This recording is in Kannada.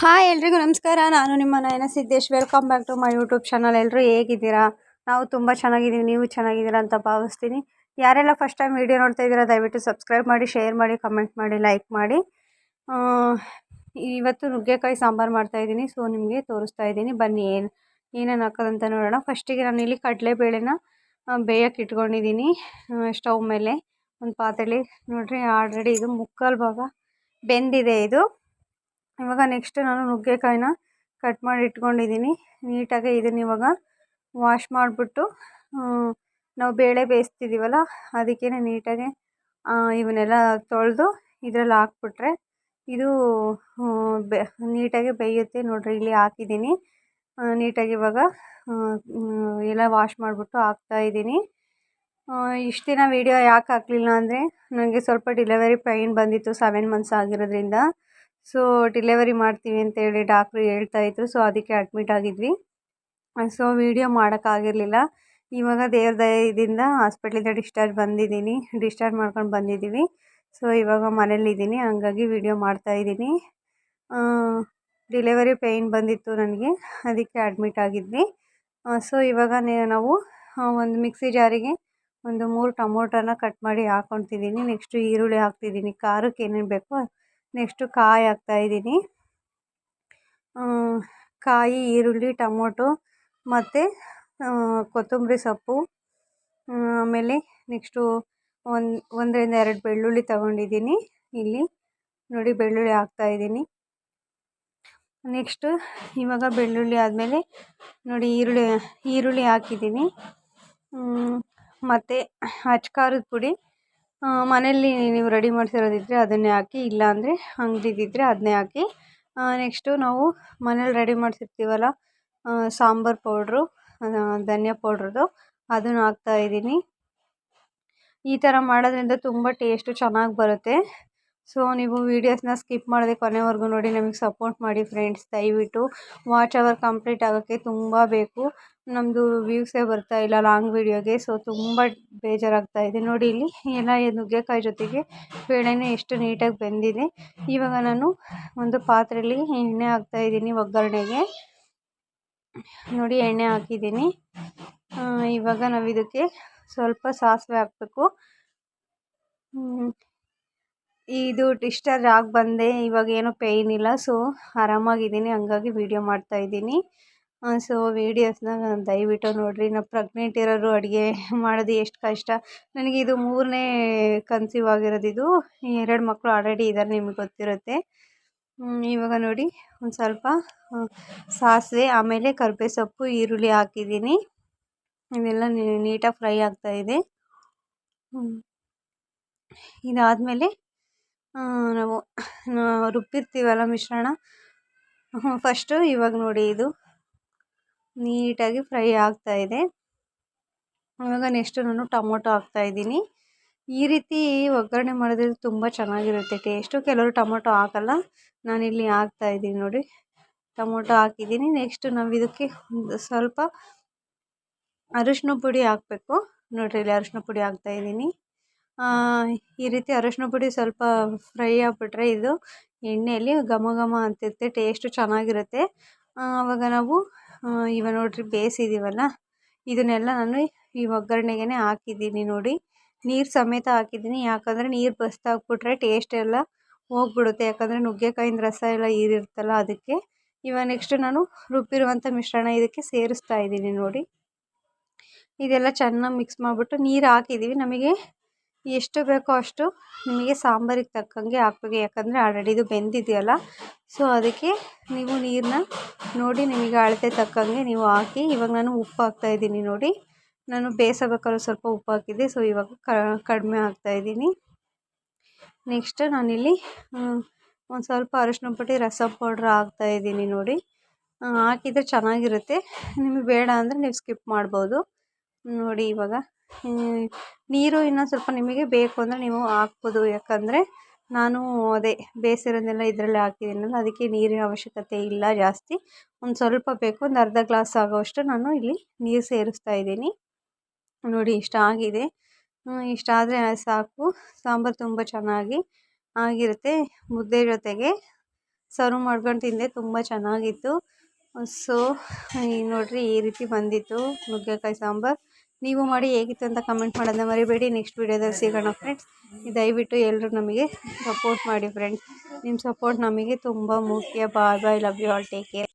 ಹಾಯ್ ಎಲ್ರಿಗೂ ನಮಸ್ಕಾರ. ನಾನು ನಿಮ್ಮ Nayana Siddesh. Welcome back to my YouTube channel. ಎಲ್ಲರೂ ಹೇಗಿದ್ದೀರಾ? ನಾವು ತುಂಬ ಚೆನ್ನಾಗಿದ್ದೀವಿ, ನೀವು ಚೆನ್ನಾಗಿದ್ದೀರಾ ಅಂತ ಭಾವಿಸ್ತೀನಿ. ಯಾರೆಲ್ಲ ಫಸ್ಟ್ ಟೈಮ್ ವೀಡಿಯೋ ನೋಡ್ತಾ ಇದ್ದೀರಾ ದಯವಿಟ್ಟು ಸಬ್ಸ್ಕ್ರೈಬ್ ಮಾಡಿ, ಶೇರ್ ಮಾಡಿ, ಕಮೆಂಟ್ ಮಾಡಿ, ಲೈಕ್ ಮಾಡಿ. ಇವತ್ತು ನುಗ್ಗೆಕಾಯಿ ಸಾಂಬಾರು ಮಾಡ್ತಾಯಿದ್ದೀನಿ. ಸೊ ನಿಮಗೆ ತೋರಿಸ್ತಾ ಇದ್ದೀನಿ, ಬನ್ನಿ ಏನೇನು ಹಾಕೋದಂತ ನೋಡೋಣ. ಫಸ್ಟಿಗೆ ನಾನು ಇಲ್ಲಿ ಕಡಲೆಬೇಳೆನ ಬೇಯಕ್ಕೆ ಇಟ್ಕೊಂಡಿದ್ದೀನಿ ಸ್ಟವ್ ಮೇಲೆ ಒಂದು ಪಾತ್ರೆಲಿ. ನೋಡಿರಿ ಆಲ್ರೆಡಿ ಇದು ಮುಕ್ಕಾಲು ಭಾಗ ಬೆಂದಿದೆ ಇದು. ಇವಾಗ ನೆಕ್ಸ್ಟ್ ನಾನು ನುಗ್ಗೆಕಾಯಿನ ಕಟ್ ಮಾಡಿ ಇಟ್ಕೊಂಡಿದ್ದೀನಿ. ನೀಟಾಗಿ ಇದನ್ನ ಇವಾಗ ವಾಶ್ ಮಾಡಿಬಿಟ್ಟು ನಾವು ಬೇಳೆ ಬೇಯಿಸ್ತಿದ್ದೀವಲ್ಲ ಅದಕ್ಕೇ ನೀಟಾಗಿ ಇವನ್ನೆಲ್ಲ ತೊಳೆದು ಇದರಲ್ಲಿ ಹಾಕ್ಬಿಟ್ರೆ ಇದು ನೀಟಾಗಿ ಬೇಯುತ್ತೆ. ನೋಡಿರಿ ಇಲ್ಲಿ ಹಾಕಿದ್ದೀನಿ ನೀಟಾಗಿ. ಇವಾಗ ಎಲ್ಲ ವಾಶ್ ಮಾಡಿಬಿಟ್ಟು ಹಾಕ್ತಾಯಿದ್ದೀನಿ. ಇಷ್ಟು ದಿನ ವೀಡಿಯೋ ಯಾಕೆ ಹಾಕಲಿಲ್ಲ ಅಂದರೆ ನನಗೆ ಸ್ವಲ್ಪ ಡೆಲಿವರಿ ಪೈನ್ ಬಂದಿತ್ತು 7 ಮಂತ್ಸ್ ಆಗಿರೋದ್ರಿಂದ. ಸೊ ಡೆಲಿವರಿ ಮಾಡ್ತೀವಿ ಅಂತೇಳಿ ಡಾಕ್ಟ್ರು ಹೇಳ್ತಾಯಿದ್ರು. ಸೊ ಅದಕ್ಕೆ ಅಡ್ಮಿಟ್ ಆಗಿದ್ವಿ. ಸೊ ವೀಡಿಯೋ ಮಾಡೋಕ್ಕಾಗಿರಲಿಲ್ಲ. ಇವಾಗ ದೇವ್ರ ದಯದಿಂದ ಹಾಸ್ಪಿಟ್ಲಿಂದ ಡಿಸ್ಚಾರ್ಜ್ ಮಾಡ್ಕೊಂಡು ಬಂದಿದ್ದೀವಿ. ಸೊ ಇವಾಗ ಮನೇಲಿದ್ದೀನಿ, ಹಂಗಾಗಿ ವೀಡಿಯೋ ಮಾಡ್ತಾಯಿದ್ದೀನಿ. ಡೆಲಿವರಿ ಪೇಯ್ನ್ ಬಂದಿತ್ತು ನನಗೆ, ಅದಕ್ಕೆ ಅಡ್ಮಿಟ್ ಆಗಿದ್ವಿ. ಸೊ ಇವಾಗ ನಾವು ಒಂದು ಮಿಕ್ಸಿ ಜಾರಿಗೆ ಒಂದು 3 ಟೊಮೊಟೊನ ಕಟ್ ಮಾಡಿ ಹಾಕ್ಕೊತಿದ್ದೀನಿ. ನೆಕ್ಸ್ಟು ಈರುಳ್ಳಿ ಹಾಕ್ತಿದ್ದೀನಿ, ಖಾರಕ್ಕೆ ಏನೇನು ಬೇಕೋ. ನೆಕ್ಸ್ಟು ಕಾಯಿ ಹಾಕ್ತಾಯಿದ್ದೀನಿ. ಕಾಯಿ, ಈರುಳ್ಳಿ, ಟೊಮೊಟೊ ಮತ್ತು ಕೊತ್ತಂಬರಿ ಸೊಪ್ಪು. ಆಮೇಲೆ ನೆಕ್ಸ್ಟು 1ರಿಂದ 2 ಬೆಳ್ಳುಳ್ಳಿ ತೊಗೊಂಡಿದ್ದೀನಿ. ಇಲ್ಲಿ ನೋಡಿ ಬೆಳ್ಳುಳ್ಳಿ ಹಾಕ್ತಾಯಿದ್ದೀನಿ. ನೆಕ್ಸ್ಟು ಇವಾಗ ಬೆಳ್ಳುಳ್ಳಿ ಆದಮೇಲೆ ನೋಡಿ ಈರುಳ್ಳಿ ಹಾಕಿದ್ದೀನಿ. ಮತ್ತು ಅಚ್ಕಾರದ ಪುಡಿ ಮನೆಯಲ್ಲಿ ನೀವು ರೆಡಿ ಮಾಡಿಸಿರೋದಿದ್ದರೆ ಅದನ್ನೇ ಹಾಕಿ, ಇಲ್ಲಾಂದರೆ ಅಂಗಡಿದಿದ್ದರೆ ಅದನ್ನೇ ಹಾಕಿ. ನೆಕ್ಸ್ಟು ನಾವು ಮನೇಲಿ ರೆಡಿ ಮಾಡಿಸಿರ್ತೀವಲ್ಲ ಸಾಂಬಾರು ಪೌಡ್ರು, ಧನಿಯಾ ಪೌಡ್ರದ್ದು, ಅದನ್ನು ಹಾಕ್ತಾಯಿದ್ದೀನಿ. ಈ ಥರ ಮಾಡೋದ್ರಿಂದ ತುಂಬ ಟೇಸ್ಟು ಚೆನ್ನಾಗಿ ಬರುತ್ತೆ. ಸೊ ನೀವು ವೀಡಿಯೋಸ್ನ ಸ್ಕಿಪ್ ಮಾಡದೆ ಕೊನೆವರೆಗೂ ನೋಡಿ, ನಮಗೆ ಸಪೋರ್ಟ್ ಮಾಡಿ ಫ್ರೆಂಡ್ಸ್. ದಯವಿಟ್ಟು ವಾಚ್ ಅವರ್ ಕಂಪ್ಲೀಟ್ ಆಗೋಕ್ಕೆ ತುಂಬ ಬೇಕು. ನಮ್ಮದು ವ್ಯೂಸೇ ಬರ್ತಾಯಿಲ್ಲ ಲಾಂಗ್ ವೀಡಿಯೋಗೆ. ಸೊ ತುಂಬ ಬೇಜಾರಾಗ್ತಾಯಿದೆ. ನೋಡಿ ಇಲ್ಲಿ ಎಲ್ಲ ನುಗ್ಗೆಕಾಯಿ ಜೊತೆಗೆ ಬೇಳೆನೇ ಎಷ್ಟು ನೀಟಾಗಿ ಬೆಂದಿದೆ. ಇವಾಗ ನಾನು ಒಂದು ಪಾತ್ರೆಯಲ್ಲಿ ಎಣ್ಣೆ ಹಾಕ್ತಾಯಿದ್ದೀನಿ ಒಗ್ಗರಣೆಗೆ. ನೋಡಿ ಎಣ್ಣೆ ಹಾಕಿದ್ದೀನಿ. ಇವಾಗ ನಾವು ಇದಕ್ಕೆ ಸ್ವಲ್ಪ ಸಾಸಿವೆ ಹಾಕಬೇಕು. ಇದು ಡಿಸ್ಚಾರ್ಜ್ ಆಗಿ ಬಂದೆ, ಇವಾಗ ಏನೂ ಪೇಯ್ನ್ ಇಲ್ಲ. ಸೊ ಆರಾಮಾಗಿದ್ದೀನಿ, ಹಂಗಾಗಿ ವೀಡಿಯೋ ಮಾಡ್ತಾಯಿದ್ದೀನಿ. ಸೊ ವೀಡಿಯೋಸ್ನ ದಯವಿಟ್ಟು ನೋಡಿರಿ. ನಾವು ಪ್ರೆಗ್ನೆಂಟ್ ಇರೋರು ಅಡುಗೆ ಮಾಡೋದು ಎಷ್ಟು ಕಷ್ಟ. ನನಗೆ ಇದು 3ನೇ ಕನ್ಸೀವ್ ಆಗಿರೋದು. ಇದು 2 ಮಕ್ಕಳು ಆಲ್ರೆಡಿ ಇದ್ದಾರೆ, ನಿಮಗೆ ಗೊತ್ತಿರುತ್ತೆ. ಇವಾಗ ನೋಡಿ ಒಂದು ಸ್ವಲ್ಪ ಸಾಸಿವೆ, ಆಮೇಲೆ ಕರಿಬೇವು ಸೊಪ್ಪು, ಈರುಳ್ಳಿ ಹಾಕಿದ್ದೀನಿ. ಇದೆಲ್ಲ ನೀಟಾಗಿ ಫ್ರೈ ಆಗ್ತಾಯಿದೆ. ಇದಾದಮೇಲೆ ನಾವು ರುಬ್ಬಿರ್ತೀವಲ್ಲ ಮಿಶ್ರಣ, ಫಸ್ಟು ಇವಾಗ ನೋಡಿ ಇದು ನೀಟಾಗಿ ಫ್ರೈ ಆಗ್ತಾಯಿದೆ. ಇವಾಗ ನೆಕ್ಸ್ಟು ನಾನು ಟೊಮೊಟೊ ಹಾಕ್ತಾಯಿದ್ದೀನಿ. ಈ ರೀತಿ ಒಗ್ಗರಣೆ ಮಾಡೋದ್ರಿಂದ ತುಂಬ ಚೆನ್ನಾಗಿರುತ್ತೆ ಟೇಸ್ಟು. ಕೆಲವರು ಟೊಮೊಟೊ ಹಾಕಲ್ಲ, ನಾನಿಲ್ಲಿ ಹಾಕ್ತಾಯಿದ್ದೀನಿ. ನೋಡಿ ಟೊಮೊಟೊ ಹಾಕಿದ್ದೀನಿ. ನೆಕ್ಸ್ಟು ನಾವು ಇದಕ್ಕೆ ಒಂದು ಸ್ವಲ್ಪ ಅರಿಶಿನ ಪುಡಿ ಹಾಕಬೇಕು. ನೋಡಿರಿ ಇಲ್ಲಿ ಅರಿಶಿನ ಪುಡಿ ಹಾಕ್ತಾಯಿದ್ದೀನಿ. ಈ ರೀತಿ ಅರಿಶಿನ ಪುಡಿ ಸ್ವಲ್ಪ ಫ್ರೈ ಆಗಿಬಿಟ್ರೆ ಇದು ಎಣ್ಣೆಯಲ್ಲಿ ಘಮ ಘಮ ಅಂತಿರುತ್ತೆ, ಟೇಸ್ಟು ಚೆನ್ನಾಗಿರುತ್ತೆ. ಆವಾಗ ನಾವು ಇವಾಗ ನೋಡಿರಿ ಬೇಯಿಸಿದ್ದೀವಲ್ಲ ಇದನ್ನೆಲ್ಲ ನಾನು ಈ ಒಗ್ಗರಣೆಗೆ ಹಾಕಿದ್ದೀನಿ. ನೋಡಿ ನೀರು ಸಮೇತ ಹಾಕಿದ್ದೀನಿ, ಯಾಕಂದರೆ ನೀರು ಬಸ್ದಾಕ್ಬಿಟ್ರೆ ಟೇಸ್ಟ್ ಎಲ್ಲ ಹೋಗ್ಬಿಡುತ್ತೆ. ಯಾಕಂದರೆ ನುಗ್ಗೆಕಾಯಿಂದ ರಸ ಎಲ್ಲ ಹೀರಿರುತ್ತಲ್ಲ ಅದಕ್ಕೆ. ಇವಾಗ ನೆಕ್ಸ್ಟು ನಾನು ರುಬ್ಬಿರುವಂಥ ಮಿಶ್ರಣ ಇದಕ್ಕೆ ಸೇರಿಸ್ತಾ ಇದ್ದೀನಿ. ನೋಡಿ ಇದೆಲ್ಲ ಚೆನ್ನಾಗಿ ಮಿಕ್ಸ್ ಮಾಡಿಬಿಟ್ಟು ನೀರು ಹಾಕಿದ್ದೀವಿ. ನಮಗೆ ಎಷ್ಟು ಬೇಕೋ ಅಷ್ಟು ನಿಮಗೆ ಸಾಂಬಾರಿಗೆ ತಕ್ಕಂಗೆ ಹಾಕಬೇಕು, ಯಾಕಂದರೆ ಆಲ್ರೆಡಿ ಇದು ಬೆಂದಿದೆಯಲ್ಲ. ಸೊ ಅದಕ್ಕೆ ನೀವು ನೀರನ್ನ ನೋಡಿ ನಿಮಗೆ ಅಳತೆ ತಕ್ಕಂಗೆ ನೀವು ಹಾಕಿ. ಇವಾಗ ನಾನು ಉಪ್ಪು ಹಾಕ್ತಾಯಿದ್ದೀನಿ. ನೋಡಿ ನಾನು ಬೇಯಿಸಬೇಕಾದ್ರೂ ಸ್ವಲ್ಪ ಉಪ್ಪು ಹಾಕಿದ್ದೆ, ಸೊ ಇವಾಗ ಕಡಿಮೆ ಹಾಕ್ತಾಯಿದ್ದೀನಿ. ನೆಕ್ಸ್ಟ್ ನಾನಿಲ್ಲಿ ಒಂದು ಸ್ವಲ್ಪ ಅರಿಶಿನ ಪುಡಿ, ರಸ ಪೌಡ್ರ್ ಹಾಕ್ತಾಯಿದ್ದೀನಿ. ನೋಡಿ ಹಾಕಿದರೆ ಚೆನ್ನಾಗಿರುತ್ತೆ, ನಿಮಗೆ ಬೇಡ ಅಂದರೆ ನೀವು ಸ್ಕಿಪ್ ಮಾಡ್ಬೋದು. ನೋಡಿ ಇವಾಗ ನೀರು ಇನ್ನೊಂದು ಸ್ವಲ್ಪ ನಿಮಗೆ ಬೇಕು ಅಂದರೆ ನೀವು ಹಾಕ್ಬೋದು. ಯಾಕಂದರೆ ನಾನು ಅದೇ ಬೇಯಿಸಿರೋದನ್ನೆಲ್ಲ ಇದರಲ್ಲೇ ಹಾಕಿದ್ದೀನಲ್ಲ, ಅದಕ್ಕೆ ನೀರಿನ ಅವಶ್ಯಕತೆ ಇಲ್ಲ ಜಾಸ್ತಿ. ಒಂದು ಸ್ವಲ್ಪ ಬೇಕು, ಒಂದು ಅರ್ಧ ಗ್ಲಾಸ್ ಆಗೋಷ್ಟು ನಾನು ಇಲ್ಲಿ ನೀರು ಸೇರಿಸ್ತಾ ಇದ್ದೀನಿ. ನೋಡಿ ಇಷ್ಟ ಆಗಿದೆ. ಇಷ್ಟಾದರೆ ಸಾಕು, ಸಾಂಬಾರು ತುಂಬ ಚೆನ್ನಾಗಿ ಆಗಿರುತ್ತೆ. ಮುದ್ದೆ ಜೊತೆಗೆ ಸರ್ವ್ ಮಾಡ್ಕೊಂಡು ತಿಂದೆ, ತುಂಬ ಚೆನ್ನಾಗಿತ್ತು. ಸೊ ನೋಡಿರಿ ಈ ರೀತಿ ಬಂದಿತ್ತು ನುಗ್ಗೆಕಾಯಿ ಸಾಂಬಾರು. ನೀವು ಮಾಡಿ ಹೇಗಿತ್ತು ಅಂತ ಕಮೆಂಟ್ ಮಾಡೋದನ್ನ ಮರಿಬೇಡಿ. ನೆಕ್ಸ್ಟ್ ವೀಡಿಯೋದಲ್ಲಿ ಸಿಗೋಣ ಫ್ರೆಂಡ್ಸ್. ದಯವಿಟ್ಟು ಎಲ್ಲರೂ ನಮಗೆ ಸಪೋರ್ಟ್ ಮಾಡಿ ಫ್ರೆಂಡ್ಸ್. ನಿಮ್ಮ ಸಪೋರ್ಟ್ ನಮಗೆ ತುಂಬ ಮುಖ್ಯ. Bye bye, love you all, take care.